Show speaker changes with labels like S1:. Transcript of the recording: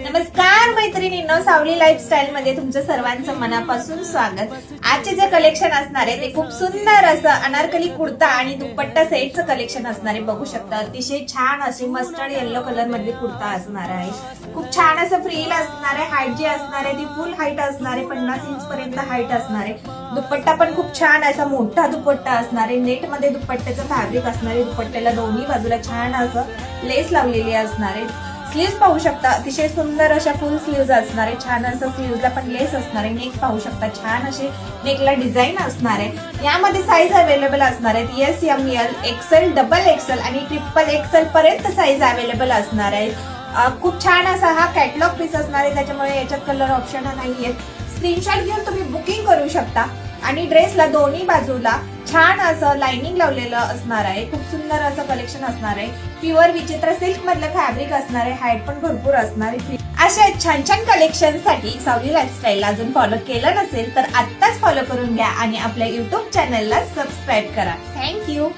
S1: नमस्कार मैत्रिणींनो, सावली लाईफस्टाईल मध्ये तुमचं सर्वांचं मनापासून स्वागत। आजचे जे कलेक्शन असणार आहे ते खूप सुंदर असं अनारकली कुर्ता आणि दुपट्टा सेटचं कलेक्शन असणार आहे। बघू शकता अतिशय छान अशी मस्टर्ड येलो कलर मध्ये कुर्ता असणार आहे। खूप छान असं फ्रील असणार आहे। हाईट जी असणार आहे ती फुल हाईट असणार आहे, 50 इंच पर्यंत हाईट असणार आहे। दुपट्टा पण खूप छान असा मोठा दुपट्टा असणार आहे। नेट मध्ये दुपट्ट्याचं फॅब्रिक असणार आहे। दुपट्ट्याला दोन्ही बाजूला छान असं लेस लावलेली असणार आहे। स्लीव्स पाहू शकता, अतिशय सुंदर अशा फुल स्लीव्स असणार आहे। छान असं स्लीव्सला पण लेस असणार आहे। नेक पाहू शकता, छान असे नेकला डिझाईन असणार आहे। यामध्ये साईज अवेलेबल असणार आहेत S, M, L, XL, double XL and triple XL पर्यंत साईज अवेलेबल असणार आहे। खूप छान असा हा कॅटलॉग पीस असणार आहे, त्याच्यामुळे याच्यात कलर ऑप्शन नाहीये। स्क्रीनशॉट घेऊन तुम्ही बुकिंग करू शकता। आणि ड्रेसला दोन्ही बाजूला छान असं लाइनिंग लावलेलं असणार आहे। खूप सुंदर असं कलेक्शन असणार आहे। प्युअर विचित्र सिल्क मधलं फॅब्रिक असणार आहे। हाईट पण भरपूर असणार आहे। अशा छान छान कलेक्शन साठी सावली लाईफस्टाईल अजून फॉलो केलं नसेल तर आत्ताच फॉलो करून घ्या आणि आपल्या युट्यूब चॅनलला सबस्क्राईब करा। थँक्यू।